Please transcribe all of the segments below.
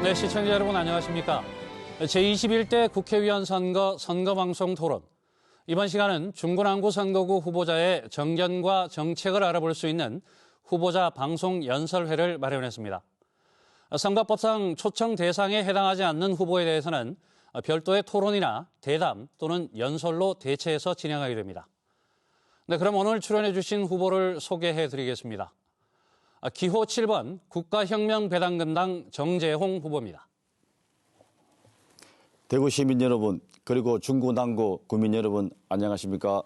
네, 시청자 여러분 안녕하십니까? 제21대 국회의원 선거방송 토론. 이번 시간은 중구난구 선거구 후보자의 정견과 정책을 알아볼 수 있는 후보자 방송 연설회를 마련했습니다. 선거법상 초청 대상에 해당하지 않는 후보에 대해서는 별도의 토론이나 대담 또는 연설로 대체해서 진행하게 됩니다. 네, 그럼 오늘 출연해 주신 후보를 소개해 드리겠습니다. 기호 7번 국가혁명배당금당 정재홍 후보입니다. 대구 시민 여러분, 그리고 중구 남구 구민 여러분 안녕하십니까?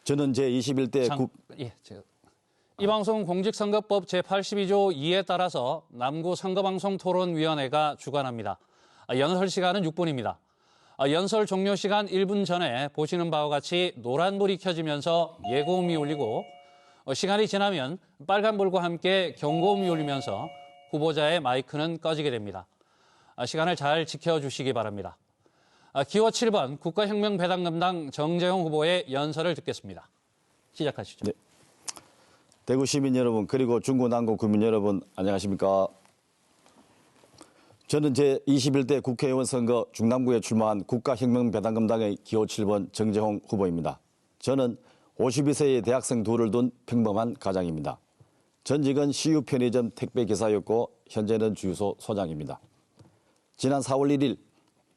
저는 제21대 이 방송은 공직선거법 제82조 2에 따라서 남구 선거방송토론위원회가 주관합니다. 연설 시간은 6분입니다. 연설 종료 시간 1분 전에 보시는 바와 같이 노란불이 켜지면서 예고음이 울리고 시간이 지나면 빨간불과 함께 경고음이 울리면서 후보자의 마이크는 꺼지게 됩니다. 시간을 잘 지켜주시기 바랍니다. 기호 7번 국가혁명배당금당 정재홍 후보의 연설을 듣겠습니다. 시작하시죠. 네. 대구 시민 여러분, 그리고 중구 남구 구민 여러분 안녕하십니까? 저는 제21대 국회의원 선거 중남구에 출마한 국가혁명배당금당의 기호 7번 정재홍 후보입니다. 저는 52세의 대학생 둘을 둔 평범한 가장입니다. 전직은 CU 편의점 택배기사였고 현재는 주유소 소장입니다. 지난 4월 1일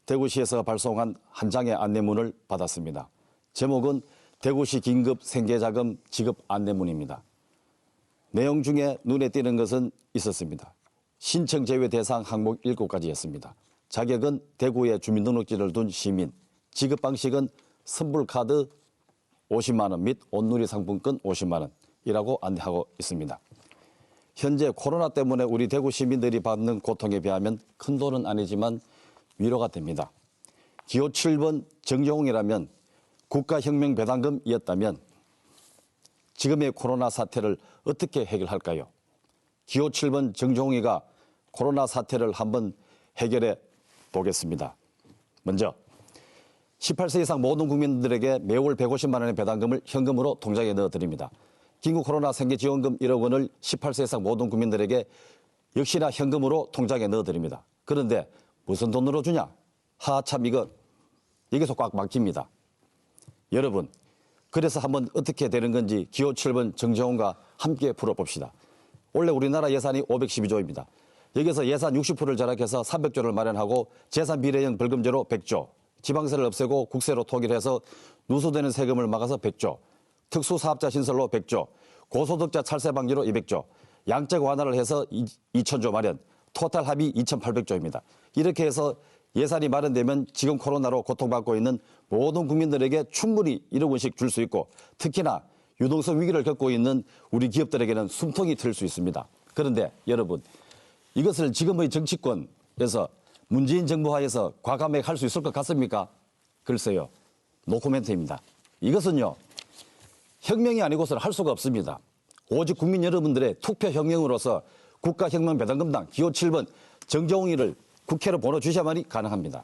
대구시에서 발송한 한 장의 안내문을 받았습니다. 제목은 대구시 긴급 생계자금 지급 안내문입니다. 내용 중에 눈에 띄는 것은 있었습니다. 신청 제외 대상 항목 7가지였습니다. 자격은 대구에 주민등록지를 둔 시민, 지급 방식은 선불카드 50만 원 및 온누리 상품권 50만 원이라고 안내하고 있습니다. 현재 코로나 때문에 우리 대구 시민들이 받는 고통에 비하면 큰 돈은 아니지만 위로가 됩니다. 기호 7번 정재홍이라면 국가혁명배당금이었다면 지금의 코로나 사태를 어떻게 해결할까요? 기호 7번 정재홍이가 코로나 사태를 한번 해결해 보겠습니다. 먼저 18세 이상 모든 국민들에게 매월 150만 원의 배당금을 현금으로 통장에 넣어드립니다. 긴급 코로나 생계지원금 1억 원을 18세 이상 모든 국민들에게 역시나 현금으로 통장에 넣어드립니다. 그런데 무슨 돈으로 주냐? 하참 여기서 꽉 막힙니다. 여러분, 그래서 한번 어떻게 되는 건지 기호 7번 정재홍과 함께 풀어봅시다. 원래 우리나라 예산이 512조입니다. 여기서 예산 60%를 절약해서 300조를 마련하고 재산 비례형 벌금제로 100조, 지방세를 없애고 국세로 통일해서 누수되는 세금을 막아서 100조, 특수사업자 신설로 100조, 고소득자 찰세 방지로 200조, 양적 완화를 해서 2000조 마련, 토탈 합의 2800조입니다. 이렇게 해서 예산이 마련되면 지금 코로나로 고통받고 있는 모든 국민들에게 충분히 1억 원씩 줄 수 있고 특히나 유동성 위기를 겪고 있는 우리 기업들에게는 숨통이 트일 수 있습니다. 그런데 여러분, 이것을 지금의 정치권에서 문재인 정부 하에서 과감하게 할 수 있을 것 같습니까? 글쎄요. 노코멘트입니다. 이것은요. 혁명이 아니고서는 할 수가 없습니다. 오직 국민 여러분들의 투표혁명으로서 국가혁명배당금당 기호 7번 정재홍이를 국회로 보내주셔야만이 가능합니다.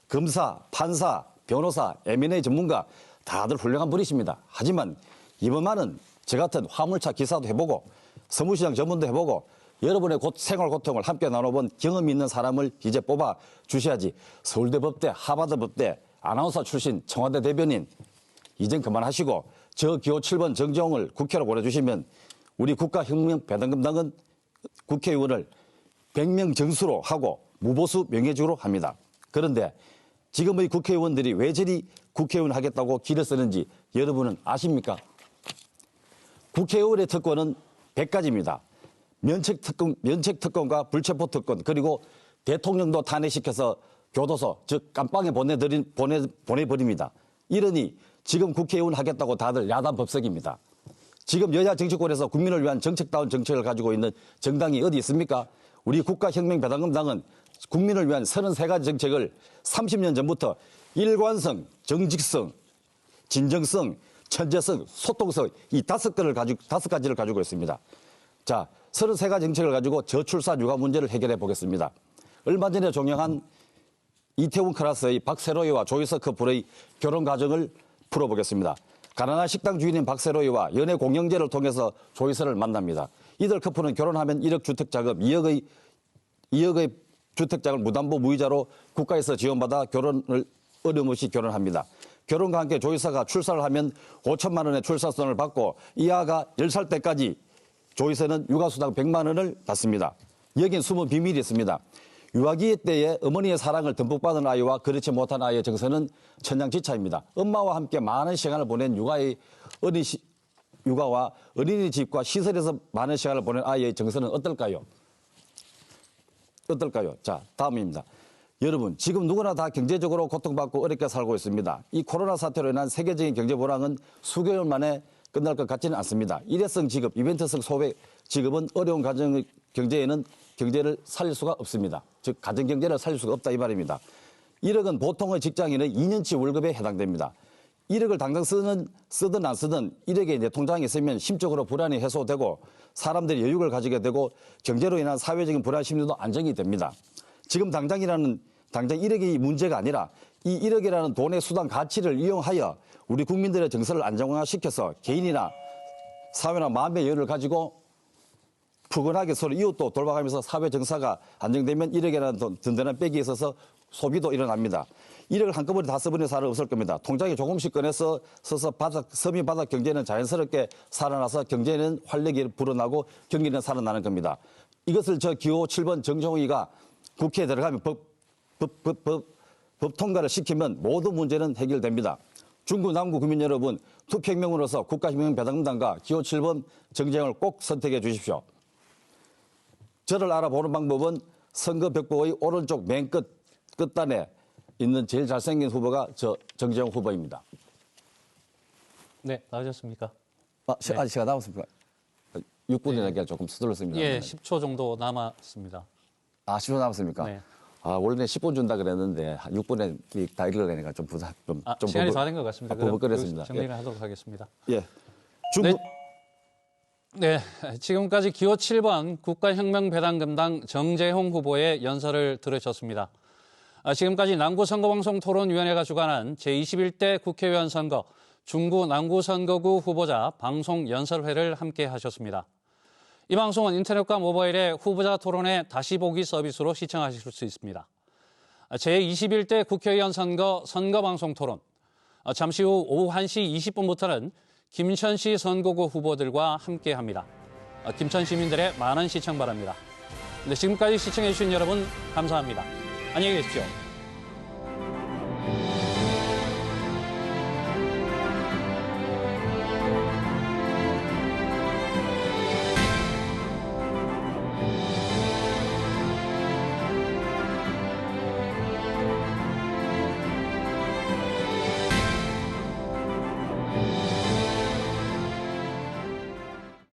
검사, 판사, 변호사, M&A 전문가 다들 훌륭한 분이십니다. 하지만 이번만은 저 같은 화물차 기사도 해보고 서무시장 전문도 해보고 여러분의 생활 고통을 함께 나눠본 경험이 있는 사람을 이제 뽑아 주셔야지. 서울대 법대, 하버드 법대, 아나운서 출신 청와대 대변인 이젠 그만하시고 저 기호 7번 정재홍을 국회로 보내주시면 우리 국가혁명배당금당은 국회의원을 100명 정수로 하고 무보수 명예직으로 합니다. 그런데 지금의 국회의원들이 왜 저리 국회의원 하겠다고 길을 쓰는지 여러분은 아십니까? 국회의원의 특권은 100가지입니다. 면책특권과 불체포특권, 그리고 대통령도 탄핵시켜서 교도소, 즉 깜빵에 보내버립니다. 이러니 지금 국회의원 하겠다고 다들 야단 법석입니다. 지금 여야 정치권에서 국민을 위한 정책다운 정책을 가지고 있는 정당이 어디 있습니까? 우리 국가혁명배당금당은 국민을 위한 33가지 정책을 30년 전부터 일관성, 정직성, 진정성, 천재성, 소통성 이 5가지를 가지고 있습니다. 자, 33가지 정책을 가지고 저출산 육아 문제를 해결해 보겠습니다. 얼마 전에 종영한 이태원 클라스의 박세로이와 조이서 커플의 결혼 과정을 풀어보겠습니다. 가난한 식당 주인인 박세로이와 연애 공영제를 통해서 조이서를 만납니다. 이들 커플은 결혼하면 1억 주택 자금, 2억의 2억의 주택장을 무담보 무이자로 국가에서 지원받아 결혼을 어려움 없이 결혼합니다. 결혼과 함께 조이사가 출산을 하면 5천만 원의 출산선을 받고 이 아가 10살 때까지 조이사는 육아수당 100만 원을 받습니다. 여긴 숨은 비밀이 있습니다. 유아기 때에 어머니의 사랑을 듬뿍 받은 아이와 그렇지 못한 아이의 정서는 천양지차입니다. 엄마와 함께 많은 시간을 보낸 육아와 어린이집과 시설에서 많은 시간을 보낸 아이의 정서는 어떨까요? 자, 다음입니다. 여러분, 지금 누구나 다 경제적으로 고통받고 어렵게 살고 있습니다. 이 코로나 사태로 인한 세계적인 경제 불황은 수개월 만에 끝날 것 같지는 않습니다. 일회성 지급, 이벤트성 소액 지급은 어려운 가정 경제에는 경제를 살릴 수가 없습니다. 즉 가정 경제를 살릴 수가 없다 이 말입니다. 1억은 보통의 직장인의 2년치 월급에 해당됩니다. 1억을 당장 쓰든 안 쓰든 1억이 내 통장에 있으면 심적으로 불안이 해소되고 사람들이 여유를 가지게 되고 경제로 인한 사회적인 불안 심리도 안정이 됩니다. 지금 당장 1억이 문제가 아니라 이 1억이라는 돈의 수단 가치를 이용하여 우리 국민들의 정서를 안정화시켜서 개인이나 사회나 마음의 여유를 가지고 푸근하게 서로 이웃도 돌봐가면서 사회 정사가 안정되면 1억이라는 든든한 백이 있어서 소비도 일어납니다. 1억을 한꺼번에 다 써버리는 사람은 없을 겁니다. 통장에 조금씩 꺼내서 서서 서민 바닥 경제는 자연스럽게 살아나서 경제는 활력이 불어나고 경기는 살아나는 겁니다. 이것을 저 기호 7번 정종희가 국회에 들어가면 법 통과를 시키면 모든 문제는 해결됩니다. 중구 남구 국민 여러분, 투표혁명으로서 국가혁명배당금당과 기호 7번 정쟁을 꼭 선택해 주십시오. 저를 알아보는 방법은 선거벽보의 오른쪽 맨 끝단에 있는 제일 잘생긴 후보가 저 정재영 후보입니다. 네, 나오셨습니까? 아직 시간 남았습니까? 6분이라기가 조금 서둘렀습니다. 예, 10초 정도 남았습니다. 10초 남았습니까? 네. 원래 10분 준다 그랬는데 6분에 다 읽으려니까 좀 시간이 다 된 것 같습니다. 그럼 버벅거렸습니다. 정리를 하도록 하겠습니다. 예. 네, 지금까지 기호 7번 국가혁명배당금당 정재홍 후보의 연설을 들으셨습니다. 지금까지 남구선거방송토론위원회가 주관한 제21대 국회의원 선거 중구 남구선거구 후보자 방송 연설회를 함께 하셨습니다. 이 방송은 인터넷과 모바일의 후보자 토론회 다시 보기 서비스로 시청하실 수 있습니다. 제21대 국회의원 선거 선거방송 토론. 잠시 후 오후 1시 20분부터는 김천시 선거구 후보들과 함께합니다. 김천 시민들의 많은 시청 바랍니다. 지금까지 시청해주신 여러분 감사합니다. 안녕히 계십시오.